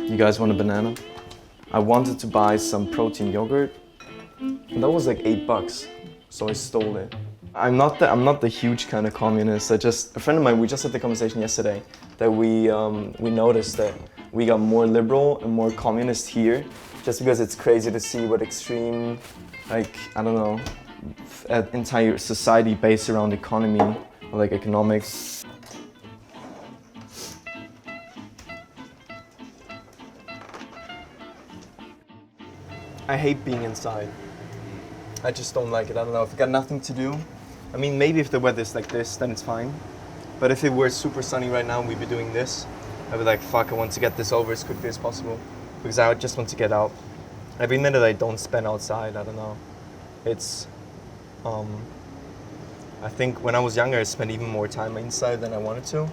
You guys want a banana? I wanted to buy some protein yogurt, and that was like $8, so I stole it. I'm not the huge kind of communist. A friend of mine, we just had the conversation yesterday that we noticed that we got more liberal and more communist here, just because it's crazy to see what extreme, like, I don't know, entire society based around economy or like economics. I hate being inside. I just don't like it. I don't know, if I got nothing to do. I mean, maybe if the weather's like this, then it's fine. But if it were super sunny right now and we'd be doing this, I'd be like, fuck, I want to get this over as quickly as possible. Because I just want to get out. Every minute I don't spend outside, I don't know. It's, I think when I was younger, I spent even more time inside than I wanted to.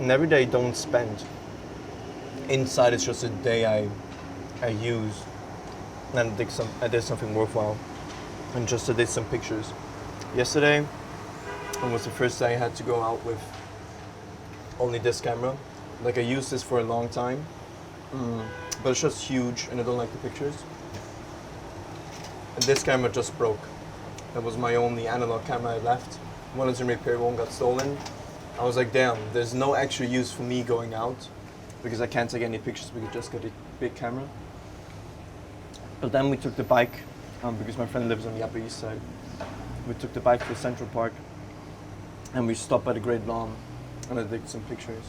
And every day I don't spend inside, it's just a day I use, and I did something worthwhile, and just I did some pictures. Yesterday, it was the first day I had to go out with only this camera. Like, I used this for a long time, but it's just huge and I don't like the pictures. And this camera just broke. That was my only analog camera I left. One was in repair, one got stolen. I was like, damn, there's no extra use for me going out because I can't take any pictures, we could just get a big camera. But then we took the bike, because my friend lives on the Upper East Side. We took the bike to Central Park and we stopped by the Great Lawn and I did some pictures.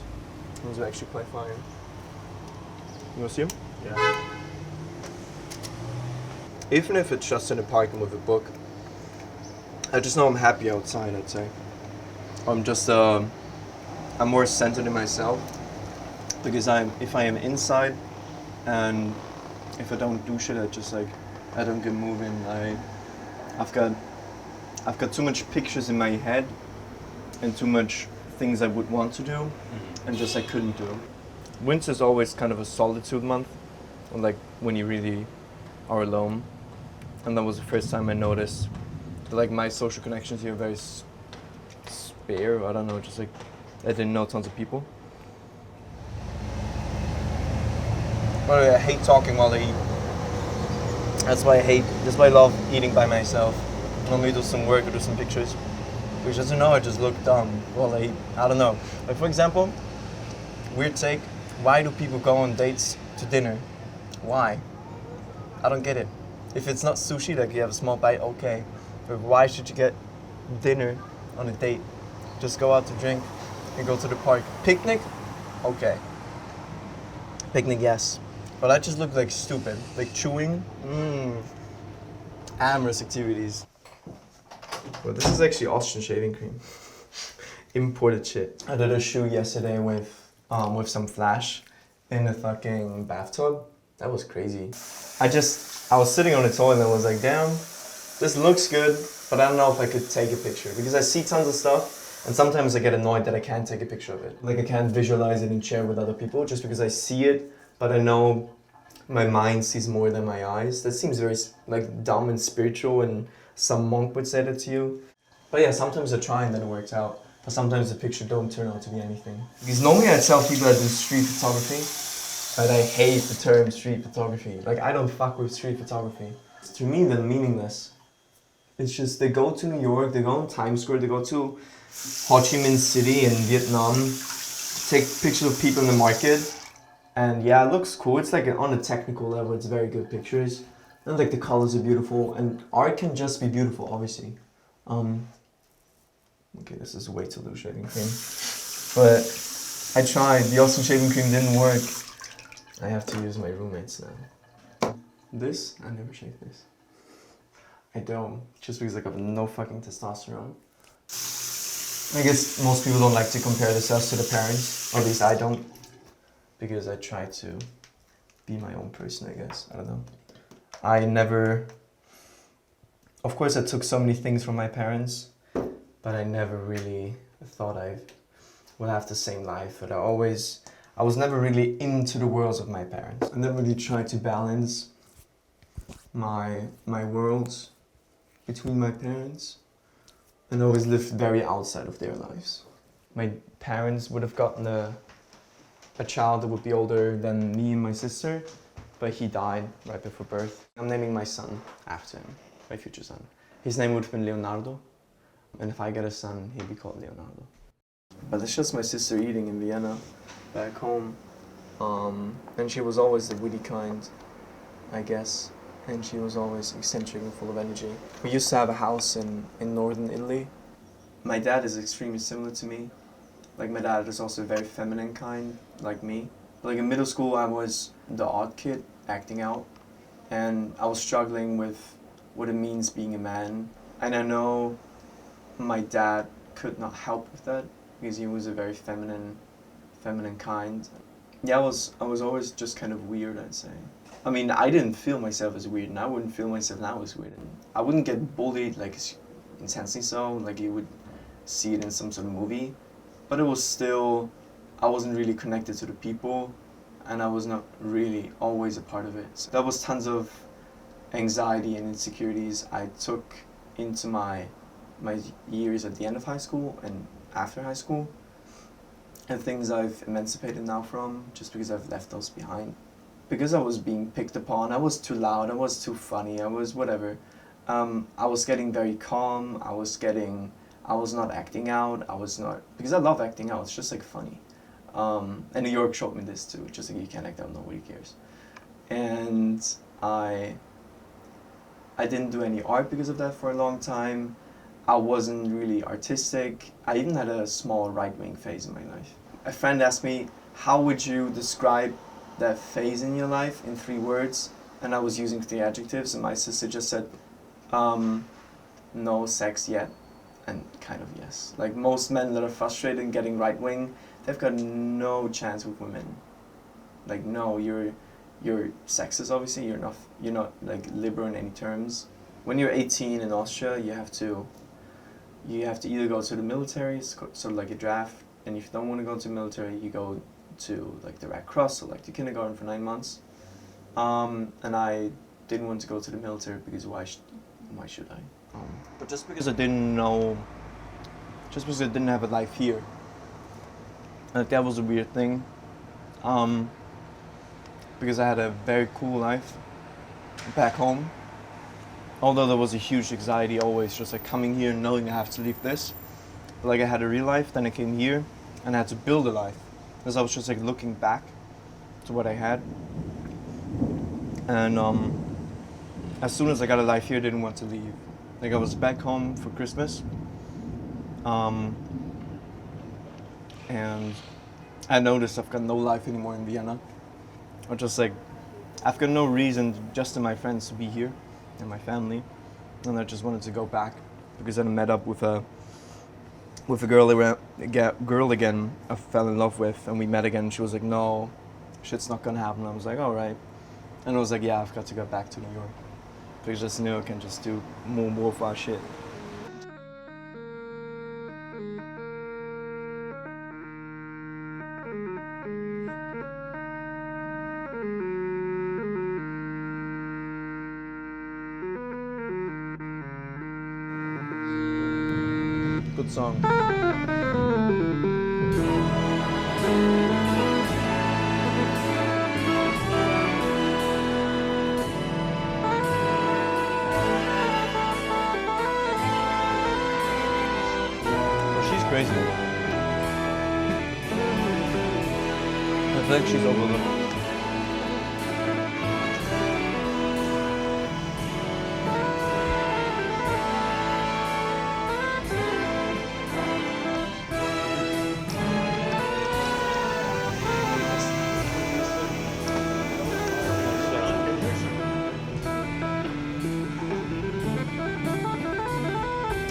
It was actually quite fine. You wanna see him? Yeah. Even if it's just in the park and with a book, I just know I'm happy outside, I'd say. I'm just, I'm more centered in myself, because if I am inside and if I don't do shit, I don't get moving. I've got too much pictures in my head and too much things I would want to do and just I couldn't do. Winter's always kind of a solitude month, like when you really are alone. And that was the first time I noticed that like my social connections here are very spare, I don't know, just like I didn't know tons of people. By the way, I hate talking while I eat. That's why I love eating by myself. Normally do some work or do some pictures. Because as you know, I just look dumb while I eat. I don't know. Like, for example, weird take, why do people go on dates to dinner? Why? I don't get it. If it's not sushi, like you have a small bite, okay. But why should you get dinner on a date? Just go out to drink and go to the park. Picnic? Okay. Picnic, yes. But I just look like stupid. Like chewing? Amorous activities. Well, this is actually Austrian shaving cream. Imported shit. I did a shoot yesterday with some flash in a fucking bathtub. That was crazy. I was sitting on the toilet and I was like, damn, this looks good, but I don't know if I could take a picture because I see tons of stuff and sometimes I get annoyed that I can't take a picture of it. Like I can't visualize it and share with other people just because I see it, but I know my mind sees more than my eyes. That seems very like dumb and spiritual and some monk would say that to you. But yeah, sometimes I try and then it works out. But sometimes the picture don't turn out to be anything. Because normally I tell people that do street photography, but I hate the term street photography. Like I don't fuck with street photography. To me, they're meaningless. It's just they go to New York, they go on Times Square, they go to Ho Chi Minh City in Vietnam, take pictures of people in the market, and yeah, it looks cool. It's like on a technical level, it's very good pictures. And like the colors are beautiful, and art can just be beautiful, obviously. Okay, this is way too loose shaving cream. But I tried, the Austrian shaving cream didn't work. I have to use my roommate's now. This, I never shave this. I don't, just because I got no fucking testosterone. I guess most people don't like to compare themselves to their parents, or at least I don't. Because I try to be my own person, I guess, I don't know. I never, of course I took so many things from my parents, but I never really thought I would have the same life. But I was never really into the worlds of my parents. I never really tried to balance my worlds between my parents and always lived very outside of their lives. my parents would have gotten a child that would be older than me and my sister, but he died right before birth. I'm naming my son after him, my future son. His name would have been Leonardo, and if I get a son, he'd be called Leonardo. But that's just my sister eating in Vienna, back home. And she was always the witty kind, I guess. And she was always eccentric and full of energy. We used to have a house in northern Italy. My dad is extremely similar to me. Like, my dad is also a very feminine kind, like me. Like, in middle school, I was the odd kid acting out. And I was struggling with what it means being a man. And I know my dad could not help with that because he was a very feminine kind. Yeah, I was always just kind of weird, I'd say. I mean, I didn't feel myself as weird, and I wouldn't feel myself now as weird. And I wouldn't get bullied, like, intensely so, like you would see it in some sort of movie. But it was still, I wasn't really connected to the people, and I was not really always a part of it. So there was tons of anxiety and insecurities I took into my years at the end of high school and after high school, and things I've emancipated now from, just because I've left those behind. Because I was being picked upon, I was too loud, I was too funny, I was whatever. I was getting very calm, I was not acting out, because I love acting out, it's just like funny. And New York showed me this too, just like you can't act out, nobody cares. And I didn't do any art because of that for a long time. I wasn't really artistic. I even had a small right-wing phase in my life. A friend asked me, how would you describe that phase in your life in 3 words? And I was using 3 adjectives, and my sister just said, no sex yet, and kind of yes. Like, most men that are frustrated and getting right-wing, they've got no chance with women. Like, no, you're sexist, obviously, you're not like liberal in any terms. When you're 18 in Austria, you have to either go to the military, it's sort of like a draft, and if you don't want to go to the military, you go to like the Red Cross or like the kindergarten for 9 months. And I didn't want to go to the military because why should I? But just because I didn't have a life here, like, that was a weird thing. Because I had a very cool life back home. Although there was a huge anxiety always, just like coming here and knowing I have to leave this. But like, I had a real life, then I came here and I had to build a life. Because I was just like looking back to what I had. And as soon as I got a life here, I didn't want to leave. Like, I was back home for Christmas. And I noticed I've got no life anymore in Vienna. Or just like, I've got no reason just to my friends to be here and my family, and I just wanted to go back because then I met up with a girl again I fell in love with, and we met again. She was like, no, shit's not gonna happen. I was like, all right, and I was like, yeah, I've got to go back to New York because just New York can just do more of our shit. Good song. Oh, she's crazy. I feel like she's overlooked.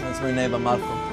That's my neighbor Marco.